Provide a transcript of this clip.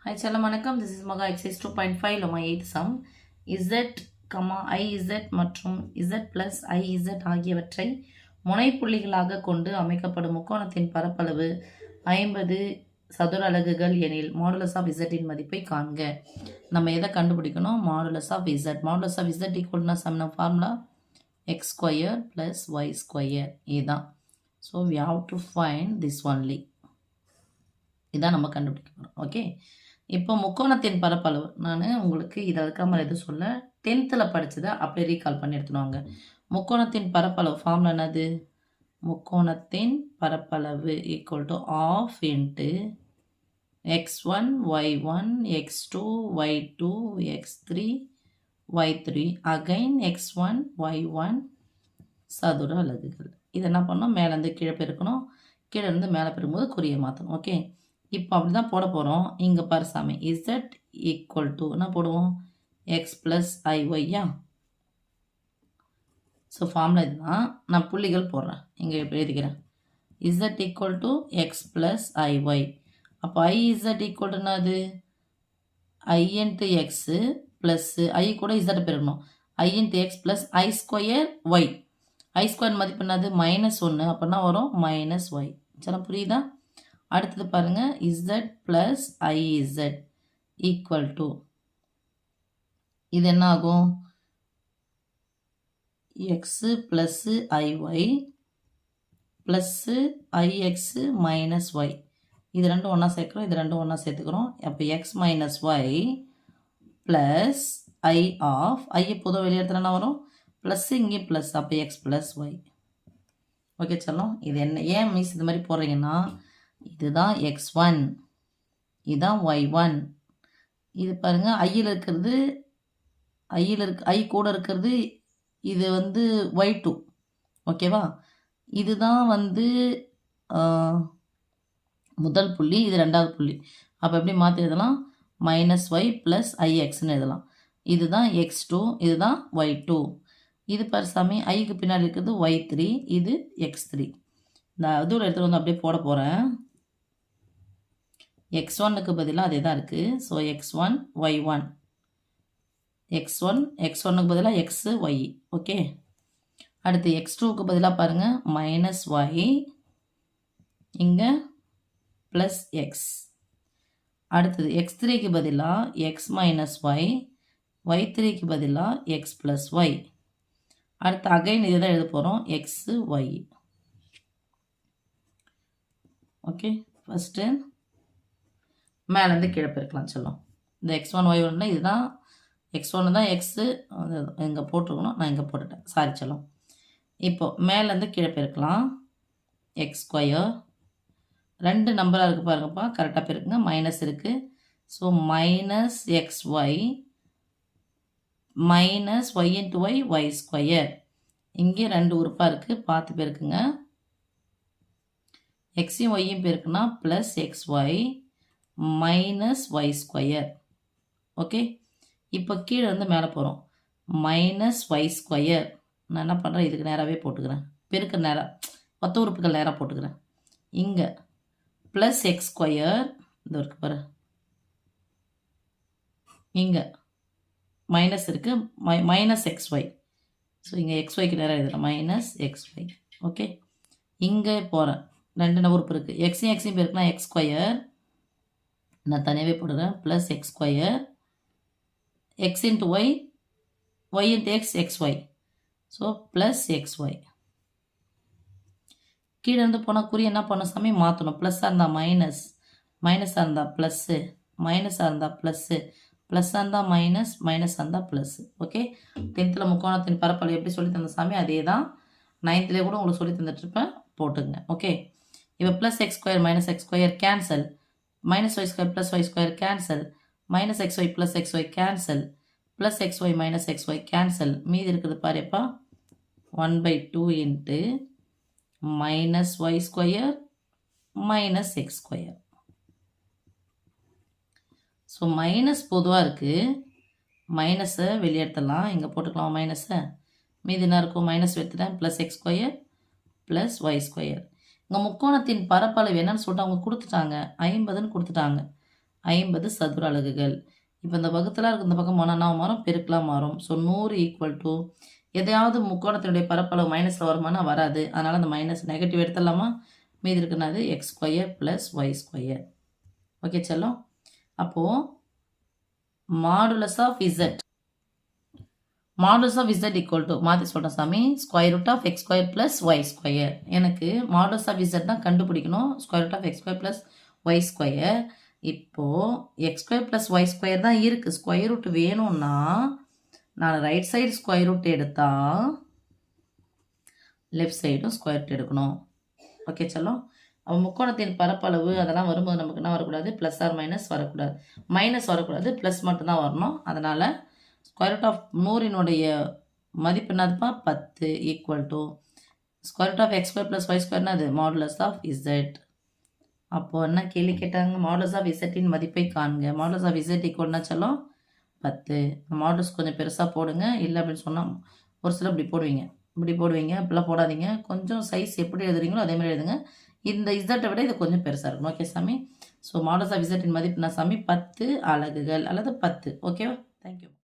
Hi, Challam Vanakkam. This is Maga exercise 2.5 லமா 8th sum. Z, IZ மற்றும் Z plus IZ ஆகியவற்றை முனைப்புள்ளிகளாக கொண்டு அமைக்கப்படும் முக்கோணத்தின் பரப்பளவு 50 சதுர அலகுகள் எனில் மாடுலஸ் ஆஃப் இன் மதிப்பை காண்க. நம்ம எதை கண்டுபிடிக்கணும்? Modulus of z. Modulus of z ஈக்குவல்னா some formula x square plus y square. இதுதான். So we have to find this only. இதான் நம்ம கண்டுபிடிக்க போகிறோம். ஓகே, இப்போ முக்கோணத்தின் பரப்பளவு நான் உங்களுக்கு இதை அதுக்காமல் எதுவும் சொல்ல 10th படித்ததை அப்படியே ரீகால் பண்ணி எடுத்துனுவாங்க. முக்கோணத்தின் பரப்பளவு ஃபார்முலா என்னது? முக்கோணத்தின் பரப்பளவு equal to of into x1 y1 x2 y2 x3 y3 again x1 y1 சதுர அலகுகள். இது என்ன பண்ணோம்? மேலேருந்து கீழே பெருக்கணும், கீழே இருந்து மேலே பெருக்கும்போது குறியை மாற்றணும். ஓகே, இப்போ அப்படி தான் போட போகிறோம். இங்கே பாரு சாமி, இசட் ஈக்குவல் டு என்ன போடுவோம்? எக்ஸ் ப்ளஸ் ஐஒய்யா. ஸோ ஃபார்முலா இதுதான். நான் புள்ளிகள் போடுறேன், இங்கே எழுதிக்கிறேன். Z equal to x plus i y. அப்போ ஐ இசட் ஈக்குவல் டு என்னது? I into x plus i கூட இசட்டை பெருக்கணும். I into x plus i square y. I square மதிப்பு என்னது? -1. அப்படின்னா வரும் மைனஸ் ஒய். சரி, புரியுதா? அடுத்தது பாருங்க, z plus i z equal to இது என்ன ஆகும்? X plus i y plus i x minus y. இது ரெண்டும் ஒன்றா சேர்க்குறோம், இது ரெண்டும் ஒன்றா சேர்த்துக்கிறோம். அப்போ x minus y plus i of i பொதுவாக வெளியேறதுல என்ன வரும்? ப்ளஸ்ஸு இங்கேயும் ப்ளஸ், அப்போ எக்ஸ் ப்ளஸ் ஒய். ஓகே சொல்லும். இது என்ன ஏன் மிஸ் இது மாதிரி போடுறீங்கன்னா, இதுதான் x1, இதுதான் y1. இது பாருங்க, ஐயில் இருக்கிறது ஐ கூட இருக்கிறது இது வந்து y2. ஓகேவா? இதுதான் வந்து முதல் புள்ளி, இது ரெண்டாவது புள்ளி. அப்போ எப்படி மாற்றி எழுதலாம்? -y ப்ளஸ் ஐஎக்ஸ்ன்னு எழுதலாம். இதுதான் x2, இதுதான் y2. இது பாரு சாமி, ஐக்கு பின்னாடி இருக்கிறது y3, இது x3. இந்த இதோட இடத்துல வந்து அப்படியே போட போகிறேன். x1க்கு பதிலாக அதே தான் இருக்குது. ஸோ x1 y1 x1க்கு பதிலாக x y. ஓகே, அடுத்து x2க்கு பதிலாக பாருங்கள் மைனஸ் ஒய், இங்கே ப்ளஸ் எக்ஸ். அடுத்தது x3க்கு பதிலாக x மைனஸ் ஒய், y3க்கு பதிலாக x ப்ளஸ் ஒய். அடுத்து அகைன் இதை தான் எழுத போகிறோம், எக்ஸு ஒய். ஓகே, ஃபஸ்ட்டு மேலேருந்து கீழே பெருக்கலாம் சொல்லும். இந்த x1 y1 இதுதான் x1 தான் எக்ஸு இங்கே போட்டிருக்கணும், நான் இங்கே போட்டுட்டேன், சாரி சொல்லும். இப்போது மேலேருந்து கீழே பெருக்கலாம். எக்ஸ் ஸ்கொயர் ரெண்டு நம்பராக இருக்குது பாருங்கப்பா, கரெக்டாக பெருக்குங்க. மைனஸ் இருக்குது, so minus x y minus y into y y square. இங்கே ரெண்டு உறுப்பாக இருக்குது, பார்த்து பெருக்குங்க. எக்ஸையும் ஒய்யும் பெருக்குன்னா plus x y minus y square. Okay, இப்போ கீழே வந்து மேலே போகிறோம். Minus y square. நான் என்ன பண்ணுறேன்? இதுக்கு நேராகவே போட்டுக்கிறேன், பெருக்க நேராக ஒத்த உறுப்புகள் நேராக போட்டுக்கிறேன். இங்கே ப்ளஸ் எக்ஸ் ஸ்கொயர் இந்த இருக்கு பாரு, இங்கே மைனஸ் இருக்குது, மைனஸ் எக்ஸ் ஒய். ஸோ இங்கே எக்ஸ் ஒய்க்கு நேராக எழுதுகிறேன், மைனஸ் எக்ஸ் ஒய். ஓகே, இங்கே போகிறேன், ரெண்டு உறுப்பு இருக்குது. எக்ஸையும் பெருக்குனா எக்ஸ் ஸ்கொயர், நான் தனியாகவே போடுறேன், plus x square x into y y into x x y. So plus x y. கீழே இருந்து போனால் குறி என்ன பண்ண சாமி? மாற்றணும். ப்ளஸ்ஸாக இருந்தால் மைனஸ், மைனஸாக இருந்தால் ப்ளஸ்ஸு, மைனஸாக இருந்தால் ப்ளஸ்ஸு, ப்ளஸ்ஸாக இருந்தால் மைனஸ், மைனஸாக இருந்தால் ப்ளஸ்ஸு. ஓகே, 10th முக்கோணத்தின் பரப்பளவு எப்படி சொல்லி தந்த சாமி அதே தான் 9th கூட உங்களுக்கு சொல்லி தந்துட்டுருப்பேன், போட்டுங்க. ஓகே, இப்போ plus x square minus X square cancel, minus y square plus y square cancel, minus xy plus xy cancel, plus xy minus xy cancel. மீதி இருக்குது பாருப்பா, 1/2 into minus y square minus x square. So minus பொதுவாக இருக்குது, மைனஸை வெளியெடுத்துடலாம், இங்கே போட்டுக்கலாம் மைனஸை. மீதி என்ன இருக்கும்? மைனஸ் எடுத்துட்டேன், plus x square plus y square. இங்கே முக்கோணத்தின் பரப்பளவு என்னன்னு சொல்லிட்டு அவங்க கொடுத்துட்டாங்க, 50ன்னு கொடுத்துட்டாங்க. 50 சதுர அலகுகள். இப்போ இந்த வகுத்தலா இருக்க இந்த பக்கம் போனால் என்ன மாறும்? பெருக்கலா மாறும். ஸோ 100 ஈக்குவல் டு எதையாவது முக்கோணத்தினுடைய பரப்பளவு மைனஸில் வருமானா வராது. அதனால் அந்த மைனஸ் நெகட்டிவ் எடுத்துடலாமா? மீதி இருக்குனாது x square plus y square. Okay செல்லம். அப்போது modulus of z equal to மாற்றி சொல்கிறேன் சாமி, square root of x square plus y square. எனக்கு மாடுலஸ் ஆஃப் இசட் தான் கண்டுபிடிக்கணும். Square root of x square plus y square. இப்போது x square plus y square தான் இருக்குது. ஸ்கொயர் ரூட் வேணும்னா நான் ரைட் சைடு ஸ்கொயர் ரூட் எடுத்தால் லெஃப்ட் சைடும் ஸ்கொயர் ரூட் எடுக்கணும். ஓகே செல்லம். அவன் முக்கோணத்தின் பரப்பளவு அதெல்லாம் வரும்போது நமக்கு என்ன வரக்கூடாது? ப்ளஸ் ஆர் மைனஸ் வரக்கூடாது. மைனஸ் வரக்கூடாது, ப்ளஸ் மட்டும்தான் வரணும். அதனால் ஸ்கொயர் ரூட் ஆஃப் 100னுடைய மதிப்பு என்னதுப்பா? 10 equal to square root of x square plus y ஸ்கொயர்னா அது மாடுலஸ் ஆஃப் இசட். அப்போது என்ன கேள்வி கேட்டாங்க? மாடுலஸ் ஆஃப் இசட்டின் மதிப்பை காண்க. மாடுலஸ் ஆஃப் இசட் ஈக்குவல்னா செல்லம் 10. மாடுலஸ் கொஞ்சம் பெருசாக போடுங்க. இல்லை அப்படின்னு சொன்னால் ஒரு சில இப்படி போடுவீங்க, அப்படிலாம் போடாதீங்க. கொஞ்சம் சைஸ் எப்படி எழுதுறீங்களோ அதே மாதிரி எழுதுங்க. இந்த இசட்டை விட இது கொஞ்சம் பெருசாக இருக்கணும். ஓகே சாமி. ஸோ மாடுலஸ் ஆஃப் இசட்டின் மதிப்பு என்ன சாமி? 10 அலகுகள் அல்லது 10. ஓகேவா? தேங்க்யூ.